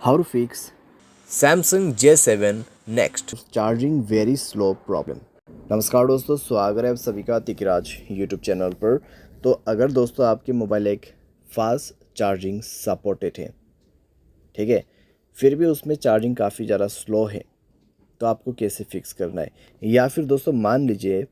How to fix Samsung J7 Next। Charging very slow problem. नमस्कार दोस्तों, स्वागत है आप सभी का तिकराज यूट्यूब चैनल पर। तो अगर दोस्तों आपके मोबाइल एक फास्ट चार्जिंग सपोर्टेड है, ठीक है, फिर भी उसमें चार्जिंग काफ़ी ज़्यादा स्लो है, तो आपको कैसे फिक्स करना है। या फिर दोस्तों मान लीजिए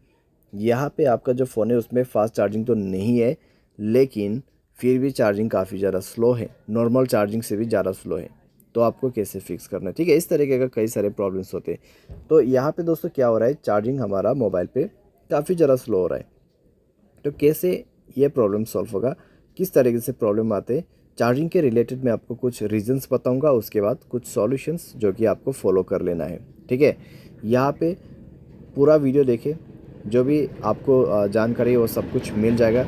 यहाँ पे आपका जो फ़ोन है उसमें फास्ट चार्जिंग तो नहीं है, लेकिन फिर भी चार्जिंग काफ़ी ज़्यादा स्लो है, नॉर्मल चार्जिंग से भी ज़्यादा स्लो है, तो आपको कैसे फिक्स करना है। ठीक है, इस तरीके का कई सारे प्रॉब्लम्स होते हैं। तो यहाँ पे दोस्तों क्या हो रहा है, चार्जिंग हमारा मोबाइल पे काफ़ी ज़्यादा स्लो हो रहा है। तो कैसे ये प्रॉब्लम सॉल्व होगा, किस तरीके से प्रॉब्लम आते हैं, चार्जिंग के रिलेटेड मैं आपको कुछ रीजंस बताऊंगा, उसके बाद कुछ सॉल्यूशंस जो कि आपको फॉलो कर लेना है। ठीक है, यहाँ पे पूरा वीडियो देखें, जो भी आपको जानकारी है वो सब कुछ मिल जाएगा।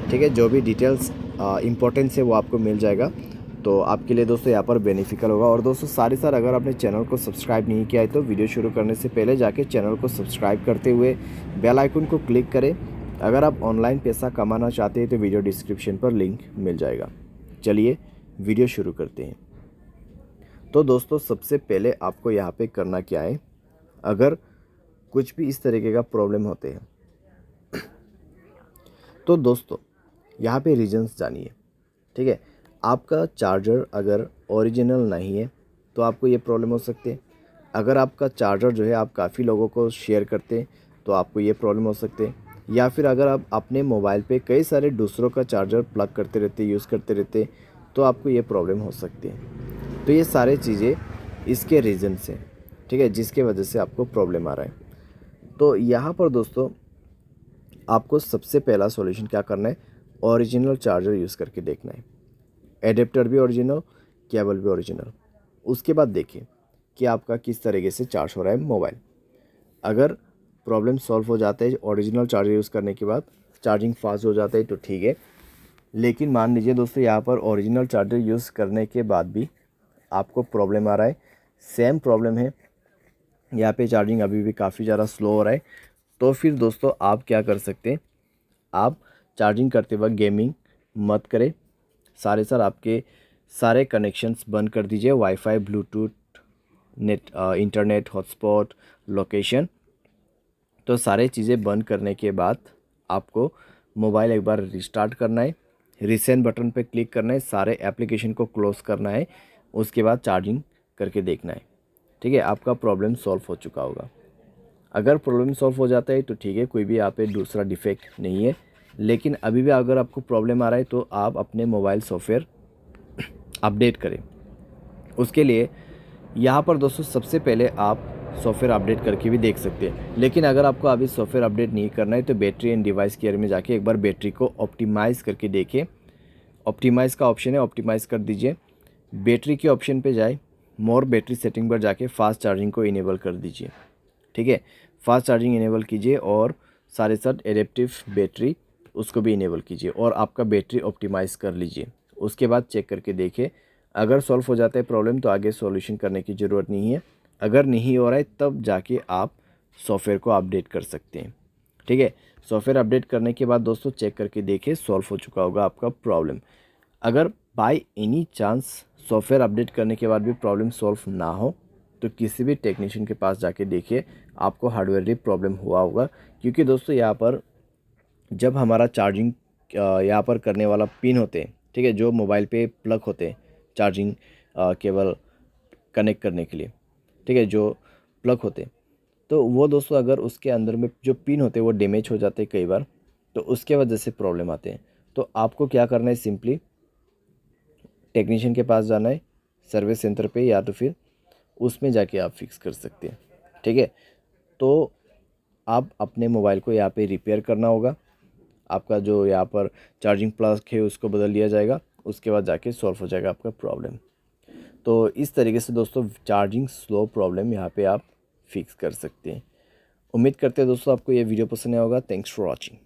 ठीक है, जो भी डिटेल्स इंपॉर्टेंस है वो आपको मिल जाएगा, तो आपके लिए दोस्तों यहाँ पर बेनिफिशियल होगा। और दोस्तों साथ ही साथ अगर आपने चैनल को सब्सक्राइब नहीं किया है तो वीडियो शुरू करने से पहले जाके चैनल को सब्सक्राइब करते हुए बेल आइकन को क्लिक करें। अगर आप ऑनलाइन पैसा कमाना चाहते हैं तो वीडियो डिस्क्रिप्शन पर लिंक मिल जाएगा। चलिए वीडियो शुरू करते हैं। तो दोस्तों सबसे पहले आपको यहाँ पे करना क्या है, अगर कुछ भी इस तरीके का प्रॉब्लम होते हैं तो दोस्तों यहाँ पे रीजंस जानिए। ठीक है, आपका चार्जर अगर ओरिजिनल नहीं है तो आपको ये प्रॉब्लम हो सकती है। अगर आपका चार्जर जो है आप काफ़ी लोगों को शेयर करते हैं तो आपको ये प्रॉब्लम हो सकती है। या फिर अगर आप अपने मोबाइल पे कई सारे दूसरों का चार्जर प्लग करते रहते, यूज़ करते रहते, तो आपको ये प्रॉब्लम हो सकती है। तो ये सारे चीज़ें इसके रीजंस हैं, ठीक है, जिसके वजह से आपको प्रॉब्लम आ रहा है। तो यहाँ पर दोस्तों आपको सबसे पहला सॉल्यूशन क्या करना है, ओरिजिनल चार्जर यूज़ करके देखना है। एडेप्टर भी ओरिजिनल, केबल भी ओरिजिनल। उसके बाद देखिए कि आपका किस तरीके से चार्ज हो रहा है मोबाइल। अगर प्रॉब्लम सॉल्व हो जाता है ओरिजिनल चार्जर यूज़ करने के बाद, चार्जिंग फास्ट हो जाता है तो ठीक है। लेकिन मान लीजिए दोस्तों यहाँ पर ओरिजिनल चार्जर यूज़ करने के बाद भी आपको प्रॉब्लम आ रहा है, सेम प्रॉब्लम है, यहाँ पे चार्जिंग अभी भी काफ़ी ज़्यादा स्लो हो रहा है, तो फिर दोस्तों आप क्या कर सकते हैं, आप चार्जिंग करते वक्त गेमिंग मत करें। सारे आपके सारे कनेक्शंस बंद कर दीजिए, wifi, Bluetooth, net, internet, hotspot, location. तो सारे चीज़ें बंद करने के बाद आपको मोबाइल एक बार रिस्टार्ट करना है, रीसेंट बटन पे क्लिक करना है, सारे एप्लीकेशन को क्लोज़ करना है, उसके बाद चार्जिंग करके देखना है। ठीक है, आपका प्रॉब्लम सॉल्व हो चुका होगा। अगर प्रॉब्लम सॉल्व हो जाता है तो ठीक है, कोई भी यहाँ पे दूसरा डिफेक्ट नहीं है। लेकिन अभी भी अगर आपको प्रॉब्लम आ रहा है तो आप अपने मोबाइल सॉफ्टवेयर अपडेट करें। उसके लिए यहाँ पर दोस्तों सबसे पहले आप सॉफ्टवेयर अपडेट करके भी देख सकते हैं। लेकिन अगर आपको अभी सॉफ्टवेयर अपडेट नहीं करना है तो बैटरी एंड डिवाइस केयर में जाके एक बार बैटरी को ऑप्टिमाइज़ करके देखें। ऑप्टिमाइज़ का ऑप्शन है, ऑप्टिमाइज़ कर दीजिए। बैटरी के ऑप्शन पे जाए, मोर बैटरी सेटिंग पर जाके फास्ट चार्जिंग को इनेबल कर दीजिए। ठीक है, फास्ट चार्जिंग इनेबल कीजिए और साथ एडेप्टिव बैटरी उसको भी इनेबल कीजिए और आपका बैटरी ऑप्टिमाइज़ कर लीजिए। उसके बाद चेक करके देखिए, अगर सॉल्व हो जाता है प्रॉब्लम तो आगे सॉल्यूशन करने की ज़रूरत नहीं है। अगर नहीं हो रहा है तब जाके आप सॉफ्टवेयर को अपडेट कर सकते हैं। ठीक है, सॉफ्टवेयर अपडेट करने के बाद दोस्तों चेक करके देखिए सॉल्व हो चुका होगा आपका प्रॉब्लम। अगर by any chance software update करने के बाद भी प्रॉब्लम सॉल्व ना हो तो किसी भी टेक्नीशियन के पास जाके देखिए, आपको हार्डवेयर प्रॉब्लम हुआ होगा। क्योंकि दोस्तों यहाँ पर जब हमारा चार्जिंग यहाँ पर करने वाला पिन होते हैं, ठीक है, जो मोबाइल पे प्लग होते हैं चार्जिंग केबल कनेक्ट करने के लिए, ठीक है, जो प्लग होते हैं, तो वो दोस्तों अगर उसके अंदर में जो पिन होते हैं वो डैमेज हो जाते हैं कई बार, तो उसके वजह से प्रॉब्लम आते हैं। तो आपको क्या करना है, सिंपली टेक्नीशियन के पास जाना है, सर्विस सेंटर पे, या तो फिर उसमें जाके आप फिक्स कर सकते हैं। ठीक है, तो आप अपने मोबाइल को यहाँ पे रिपेयर करना होगा। आपका जो यहाँ पर चार्जिंग प्लग है उसको बदल दिया जाएगा, उसके बाद जाके सॉल्व हो जाएगा आपका प्रॉब्लम। तो इस तरीके से दोस्तों चार्जिंग स्लो प्रॉब्लम यहाँ पे आप फिक्स कर सकते हैं। उम्मीद करते हैं दोस्तों आपको ये वीडियो पसंद आया होगा। Thanks for watching.